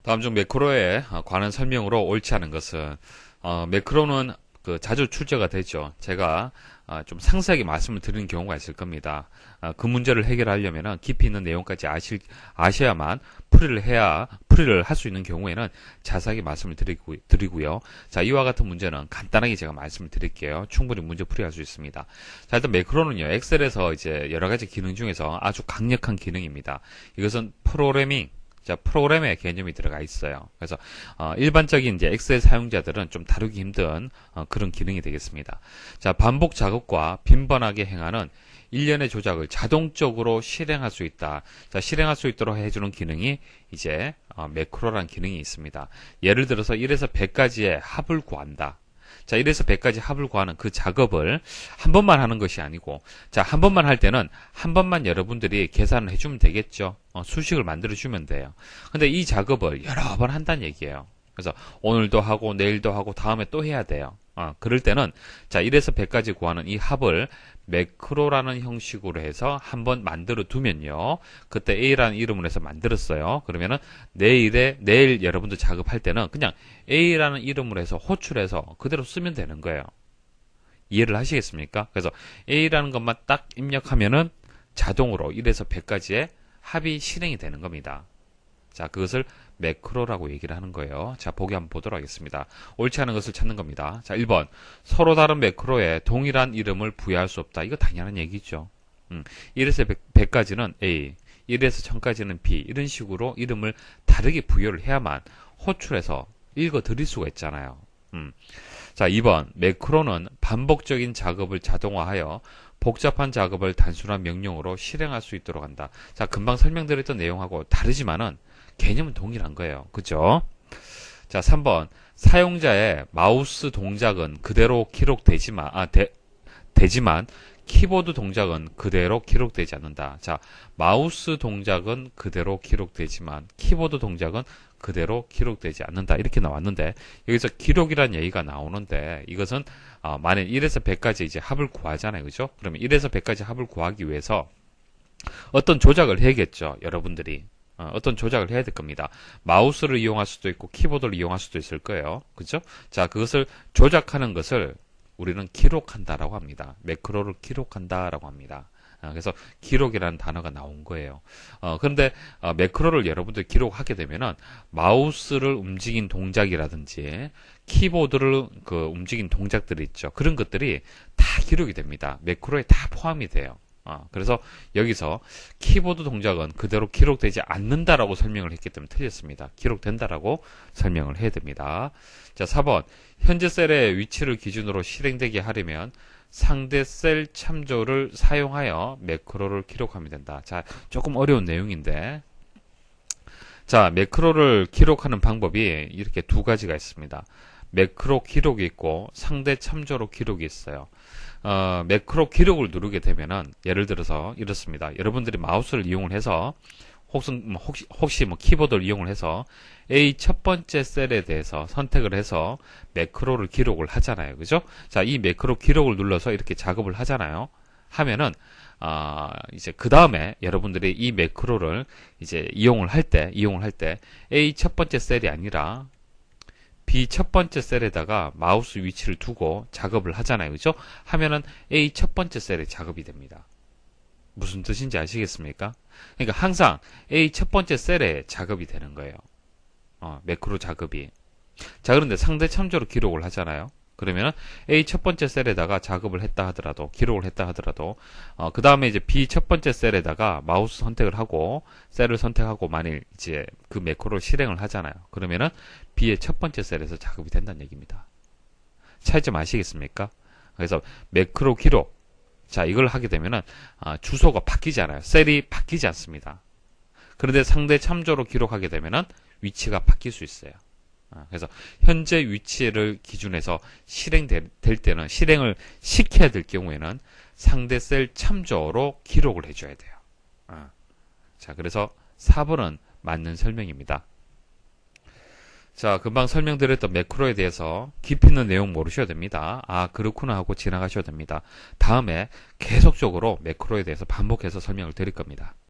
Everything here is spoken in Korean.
다음 중 매크로에 관한 설명으로 옳지 않은 것은 매크로는 자주 출제가 되죠. 제가 좀 상세하게 말씀을 드리는 경우가 있을 겁니다. 그 문제를 해결하려면 깊이 있는 내용까지 아셔야만 풀이를 할 수 있는 경우에는 자세하게 말씀을 드리고요. 자, 이와 같은 문제는 간단하게 제가 말씀을 드릴게요. 충분히 문제 풀이할 수 있습니다. 자, 일단 매크로는요, 엑셀에서 이제 여러 가지 기능 중에서 아주 강력한 기능입니다. 이것은 프로그램의 개념이 들어가 있어요. 그래서 일반적인 이제 엑셀 사용자들은 좀 다루기 힘든 그런 기능이 되겠습니다. 자, 반복 작업과 빈번하게 행하는 일련의 조작을 자동적으로 실행할 수 있다. 자, 실행할 수 있도록 해주는 기능이 이제 매크로라는 기능이 있습니다. 예를 들어서 1에서 100까지의 합을 구한다. 자, 1에서 100까지 합을 구하는 그 작업을 한 번만 하는 것이 아니고, 자, 한 번만 할 때는 한 번만 여러분들이 계산을 해주면 되겠죠. 수식을 만들어주면 돼요. 근데 이 작업을 여러 번 한다는 얘기예요. 그래서 오늘도 하고 내일도 하고 다음에 또 해야 돼요. 그럴 때는 자, 1에서 100까지 구하는 이 합을 매크로라는 형식으로 해서 한번 만들어 두면요. 그때 A라는 이름으로 해서 만들었어요. 그러면은 내일 여러분들 작업할 때는 그냥 A라는 이름으로 해서 호출해서 그대로 쓰면 되는 거예요. 이해를 하시겠습니까? 그래서 A라는 것만 딱 입력하면은 자동으로 1에서 100까지의 합이 실행이 되는 겁니다. 자, 그것을 매크로라고 얘기를 하는 거예요. 자, 보기 한번 보도록 하겠습니다. 옳지 않은 것을 찾는 겁니다. 자, 1번. 서로 다른 매크로에 동일한 이름을 부여할 수 없다. 이거 당연한 얘기죠. 1에서 100까지는 A, 1에서 1000까지는 B, 이런 식으로 이름을 다르게 부여를 해야만 호출해서 읽어 드릴 수가 있잖아요. 자, 2번. 매크로는 반복적인 작업을 자동화하여 복잡한 작업을 단순한 명령으로 실행할 수 있도록 한다. 자, 금방 설명드렸던 내용하고 다르지만은 개념은 동일한 거예요. 그죠? 자, 3번. 사용자의 마우스 동작은 그대로 되지만 키보드 동작은 그대로 기록되지 않는다. 자, 마우스 동작은 그대로 기록되지만 키보드 동작은 그대로 기록되지 않는다. 이렇게 나왔는데 여기서 기록이라는 얘기가 나오는데 이것은 만약 1에서 100까지 이제 합을 구하잖아요. 그죠? 그러면 1에서 100까지 합을 구하기 위해서 어떤 조작을 해야겠죠. 여러분들이. 어떤 조작을 해야 될 겁니다. 마우스를 이용할 수도 있고 키보드를 이용할 수도 있을 거예요. 그죠? 자, 그것을 조작하는 것을 우리는 기록한다라고 합니다. 매크로를 기록한다라고 합니다. 그래서 기록이라는 단어가 나온 거예요. 그런데 매크로를 여러분들 기록하게 되면은 마우스를 움직인 동작이라든지 키보드를 움직인 동작들이 있죠. 그런 것들이 다 기록이 됩니다. 매크로에 다 포함이 돼요. 그래서 여기서 키보드 동작은 그대로 기록되지 않는다라고 설명을 했기 때문에 틀렸습니다. 기록된다라고 설명을 해야 됩니다. 자, 4번. 현재 셀의 위치를 기준으로 실행되게 하려면 상대 셀 참조를 사용하여 매크로를 기록하면 된다. 자, 조금 어려운 내용인데, 자, 매크로를 기록하는 방법이 이렇게 두 가지가 있습니다. 매크로 기록이 있고 상대 참조로 기록이 있어요. 매크로 기록을 누르게 되면은 예를 들어서 이렇습니다. 여러분들이 마우스를 이용을 해서 혹시 키보드를 이용을 해서 A 첫 번째 셀에 대해서 선택을 해서 매크로를 기록을 하잖아요. 그죠? 자, 이 매크로 기록을 눌러서 이렇게 작업을 하잖아요. 하면은 이제 그 다음에 여러분들이 이 매크로를 이제 이용을 할 때 A 첫 번째 셀이 아니라 B 첫 번째 셀에다가 마우스 위치를 두고 작업을 하잖아요. 그죠? 하면은 A 첫 번째 셀에 작업이 됩니다. 무슨 뜻인지 아시겠습니까? 그러니까 항상 A 첫 번째 셀에 작업이 되는 거예요. 매크로 작업이. 자, 그런데 상대 참조로 기록을 하잖아요. 그러면 A 첫 번째 셀에다가 작업을 했다 하더라도, 기록을 했다 하더라도, 그 다음에 이제 B 첫 번째 셀에다가 마우스 선택을 하고, 셀을 선택하고, 만일 이제 그 매크로를 실행을 하잖아요. 그러면은 B의 첫 번째 셀에서 작업이 된다는 얘기입니다. 차이점 아시겠습니까? 그래서 매크로 기록. 자, 이걸 하게 되면은, 주소가 바뀌지 않아요. 셀이 바뀌지 않습니다. 그런데 상대 참조로 기록하게 되면은 위치가 바뀔 수 있어요. 그래서 현재 위치를 기준해서 실행될 때는 실행을 시켜야 될 경우에는 상대 셀 참조로 기록을 해줘야 돼요. 자, 그래서 4번은 맞는 설명입니다. 자, 금방 설명드렸던 매크로에 대해서 깊이 있는 내용 모르셔도 됩니다. 그렇구나 하고 지나가셔도 됩니다. 다음에 계속적으로 매크로에 대해서 반복해서 설명을 드릴 겁니다.